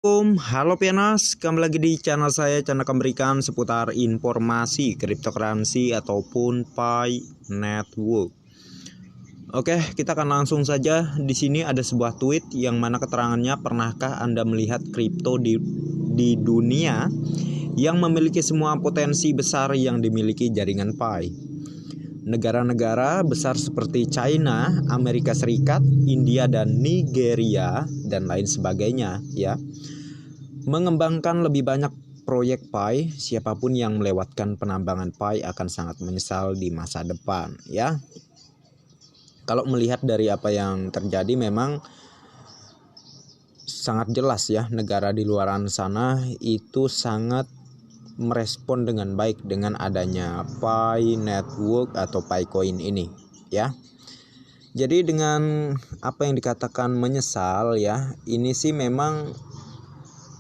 Halo Pianas, kembali lagi di channel saya. Channel memberikan seputar informasi cryptocurrency ataupun Pi Network. Oke, kita akan langsung saja. Di sini ada sebuah tweet yang mana keterangannya, pernahkah Anda melihat kripto di dunia yang memiliki semua potensi besar yang dimiliki jaringan Pi? Negara-negara besar seperti China, Amerika Serikat, India dan Nigeria dan lain sebagainya ya, mengembangkan lebih banyak proyek Pi. Siapapun yang melewatkan penambangan Pi akan sangat menyesal di masa depan ya. Kalau melihat dari apa yang terjadi, memang sangat jelas ya, negara di luaran sana itu sangat merespon dengan baik dengan adanya Pi Network atau Picoin ini ya. Jadi dengan apa yang dikatakan menyesal ya, ini sih memang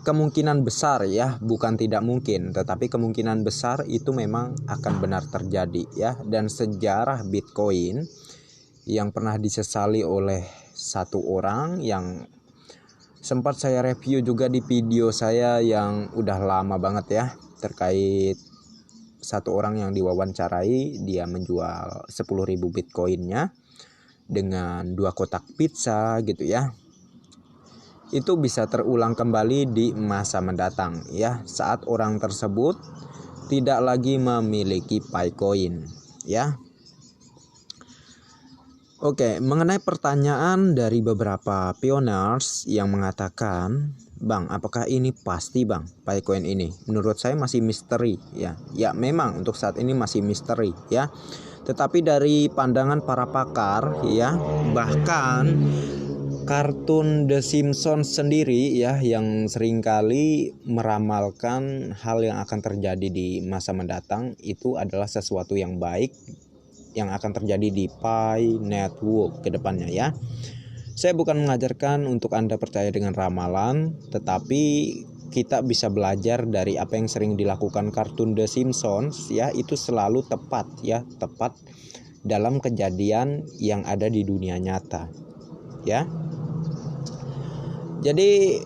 kemungkinan besar ya, bukan tidak mungkin, tetapi kemungkinan besar itu memang akan benar terjadi ya. Dan sejarah Bitcoin yang pernah disesali oleh satu orang yang sempat saya review juga di video saya yang udah lama banget ya, terkait satu orang yang diwawancarai, dia menjual 10.000 Bitcoinnya dengan 2 kotak pizza gitu ya. Itu bisa terulang kembali di masa mendatang ya, saat orang tersebut tidak lagi memiliki Picoin ya. Oke, mengenai pertanyaan dari beberapa pioneers yang mengatakan, "Bang, apakah ini pasti Bang, Picoin ini?" Menurut saya masih misteri ya. Ya memang untuk saat ini masih misteri ya. Tetapi dari pandangan para pakar ya, bahkan kartun The Simpsons sendiri ya, yang seringkali meramalkan hal yang akan terjadi di masa mendatang itu adalah sesuatu yang baik yang akan terjadi di Pi Network ke depannya ya. Saya bukan mengajarkan untuk Anda percaya dengan ramalan, tetapi kita bisa belajar dari apa yang sering dilakukan kartun The Simpsons ya, itu selalu tepat ya, tepat dalam kejadian yang ada di dunia nyata ya. Jadi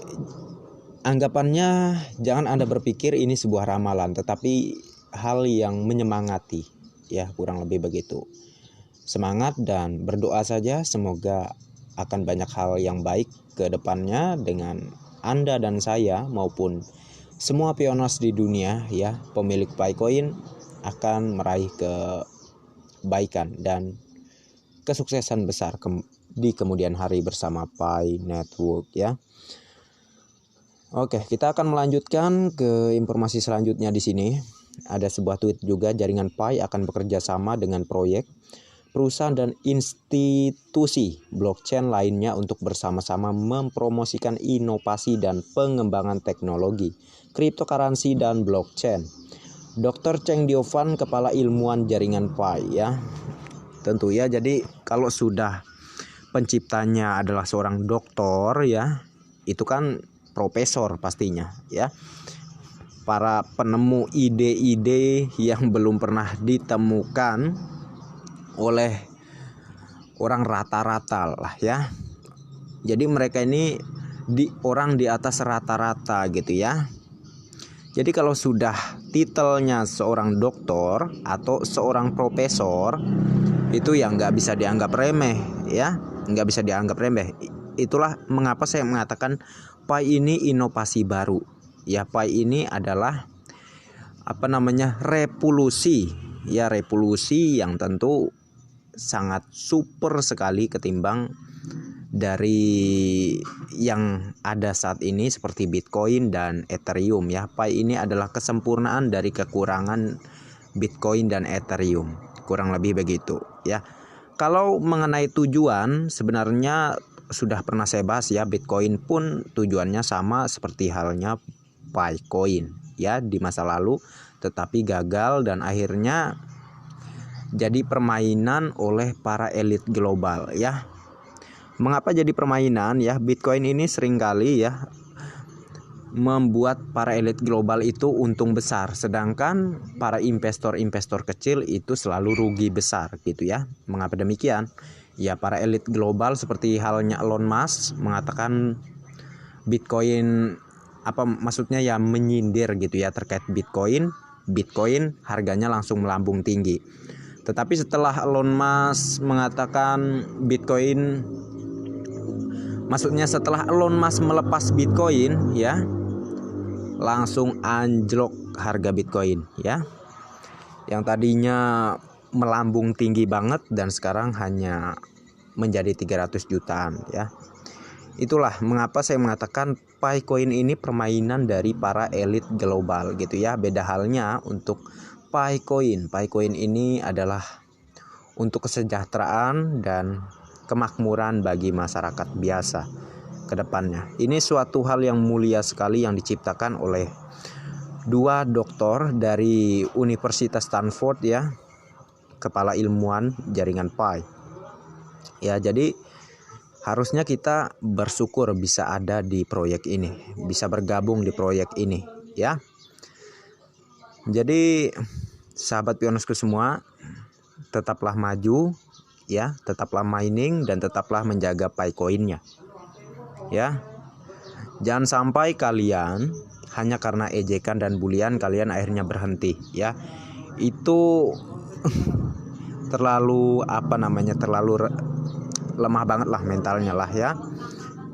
anggapannya jangan Anda berpikir ini sebuah ramalan, tetapi hal yang menyemangati ya, kurang lebih begitu. Semangat dan berdoa saja, semoga akan banyak hal yang baik ke depannya dengan Anda dan saya maupun semua pioners di dunia ya, pemilik Picoin akan meraih kebaikan dan kesuksesan besar di kemudian hari bersama Pi Network ya. Oke, kita akan melanjutkan ke informasi selanjutnya di sini. Ada sebuah tweet juga, jaringan Pi akan bekerja sama dengan proyek, perusahaan dan institusi blockchain lainnya untuk bersama-sama mempromosikan inovasi dan pengembangan teknologi, cryptocurrency dan blockchain. Dr. Cheng Diovan, kepala ilmuwan jaringan Pi ya. Tentu ya, jadi kalau sudah penciptanya adalah seorang doktor ya, itu kan profesor pastinya ya. Para penemu ide-ide yang belum pernah ditemukan oleh orang rata-rata lah ya. Jadi mereka ini orang di atas rata-rata gitu ya. Jadi kalau sudah titelnya seorang doktor atau seorang profesor, itu yang nggak bisa dianggap remeh ya, nggak bisa dianggap remeh. Itulah mengapa saya mengatakan Pi ini inovasi baru ya. Pi ini adalah revolusi ya, revolusi yang tentu sangat super sekali ketimbang dari yang ada saat ini seperti Bitcoin dan Ethereum ya. Pi ini adalah kesempurnaan dari kekurangan Bitcoin dan Ethereum, kurang lebih begitu ya. Kalau mengenai tujuan, sebenarnya sudah pernah saya bahas ya, Bitcoin pun tujuannya sama seperti halnya Picoin ya di masa lalu, tetapi gagal dan akhirnya jadi permainan oleh para elit global ya. Mengapa jadi permainan ya? Bitcoin ini seringkali ya membuat para elit global itu untung besar, sedangkan para investor-investor kecil itu selalu rugi besar gitu ya. Mengapa demikian? Ya, para elit global seperti halnya Elon Musk mengatakan Bitcoin maksudnya ya menyindir gitu ya terkait Bitcoin harganya langsung melambung tinggi. Tetapi setelah Elon Musk mengatakan Bitcoin, maksudnya setelah Elon Musk melepas Bitcoin ya, langsung anjlok harga Bitcoin ya. Yang tadinya melambung tinggi banget dan sekarang hanya menjadi 300 jutaan ya. Itulah mengapa saya mengatakan Picoin ini permainan dari para elit global gitu ya. Beda halnya untuk Picoin. Picoin ini adalah untuk kesejahteraan dan kemakmuran bagi masyarakat biasa ke depannya. Ini suatu hal yang mulia sekali yang diciptakan oleh dua doktor dari Universitas Stanford ya, kepala ilmuwan jaringan Pi. Ya, jadi harusnya kita bersyukur bisa ada di proyek ini, bisa bergabung di proyek ini ya. Jadi sahabat Pionersku semua, tetaplah maju ya, tetaplah mining dan tetaplah menjaga Picoin-nya ya. Jangan sampai kalian hanya karena ejekan dan bulian kalian akhirnya berhenti ya. Itu terlalu terlalu lemah banget lah mentalnya lah ya.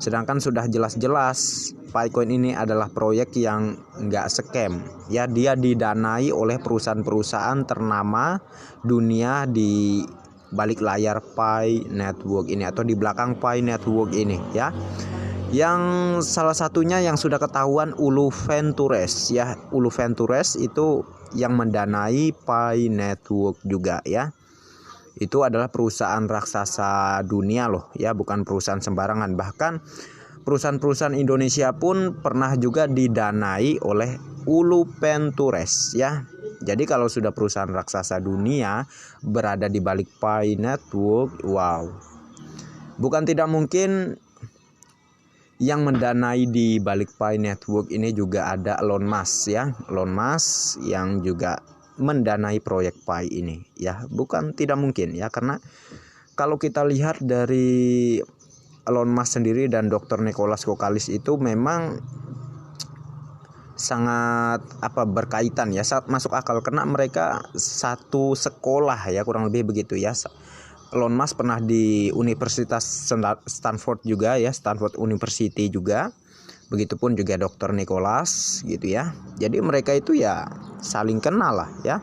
Sedangkan sudah jelas-jelas Picoin ini adalah proyek yang nggak scam ya. Dia didanai oleh perusahaan-perusahaan ternama dunia di balik layar Pi Network ini atau di belakang Pi Network ini ya. Yang salah satunya yang sudah ketahuan Ulu Ventures ya. Ulu Ventures itu yang mendanai Pi Network juga ya. Itu adalah perusahaan raksasa dunia loh ya, bukan perusahaan sembarangan. Bahkan perusahaan-perusahaan Indonesia pun pernah juga didanai oleh Ulu Ventures ya. Jadi kalau sudah perusahaan raksasa dunia berada di balik Pi Network, wow. Bukan tidak mungkin yang mendanai di balik Pi Network ini juga ada Elon Musk ya. Elon Musk yang juga mendanai proyek Pi ini ya, bukan tidak mungkin ya, karena kalau kita lihat dari Elon Musk sendiri dan Dr. Nicholas Kokalis itu memang sangat berkaitan ya, sangat masuk akal karena mereka satu sekolah ya, kurang lebih begitu ya. Elon Musk pernah di Universitas Stanford juga ya, Stanford University juga. Begitupun juga Dr. Nicholas gitu ya. Jadi mereka itu ya saling kenal lah ya.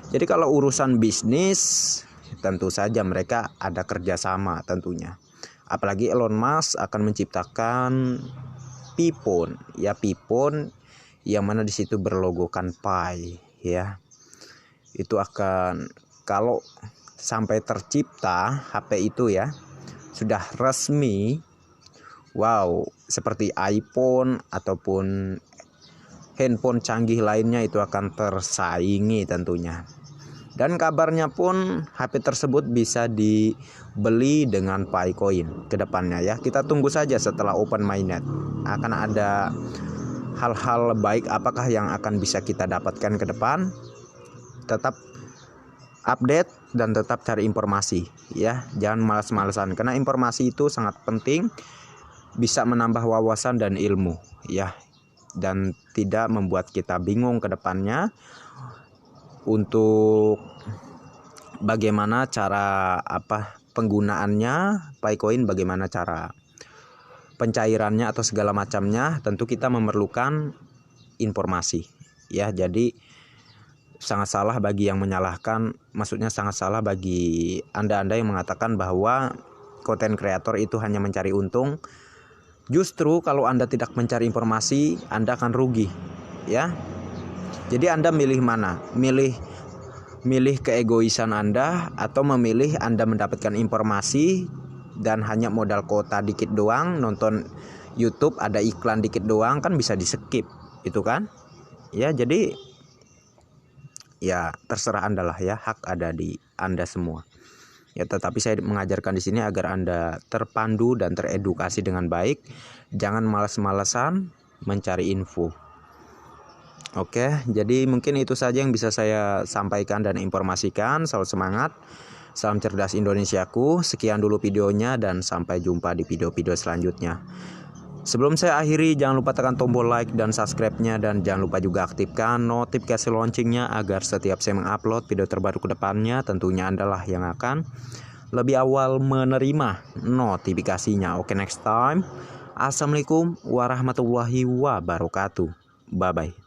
Jadi kalau urusan bisnis tentu saja mereka ada kerjasama tentunya. Apalagi Elon Musk akan menciptakan Pi-phone ya, Pi-phone yang mana di situ berlogokan Pi ya. Itu akan, kalau sampai tercipta HP itu ya sudah resmi, wow, seperti iPhone ataupun handphone canggih lainnya itu akan tersaingi tentunya. Dan kabarnya pun HP tersebut bisa dibeli dengan Picoin ke depannya ya. Kita tunggu saja setelah open mainnet. Akan ada hal-hal baik apakah yang akan bisa kita dapatkan ke depan. Tetap update dan tetap cari informasi ya. Jangan malas-malasan karena informasi itu sangat penting. Bisa menambah wawasan dan ilmu ya, dan tidak membuat kita bingung ke depannya untuk bagaimana cara penggunaannya Picoin, bagaimana cara pencairannya atau segala macamnya. Tentu kita memerlukan informasi ya. Jadi sangat salah bagi yang menyalahkan, maksudnya sangat salah bagi Anda yang mengatakan bahwa konten kreator itu hanya mencari untung. Justru kalau Anda tidak mencari informasi, Anda akan rugi ya. Jadi Anda milih mana? Milih keegoisan Anda atau memilih Anda mendapatkan informasi dan hanya modal kuota dikit doang, nonton YouTube ada iklan dikit doang kan bisa di-skip itu kan? Ya, jadi ya terserah Anda lah ya, hak ada di Anda semua. Ya, tetapi saya mengajarkan di sini agar Anda terpandu dan teredukasi dengan baik. Jangan malas-malasan mencari info. Oke, jadi mungkin itu saja yang bisa saya sampaikan dan informasikan. Selalu semangat. Salam cerdas Indonesiaku. Sekian dulu videonya dan sampai jumpa di video-video selanjutnya. Sebelum saya akhiri, jangan lupa tekan tombol like dan subscribe-nya, dan jangan lupa juga aktifkan notifikasi loncengnya agar setiap saya mengupload video terbaru ke depannya, tentunya Anda lah yang akan lebih awal menerima notifikasinya. Oke, next time. Assalamualaikum warahmatullahi wabarakatuh. Bye bye.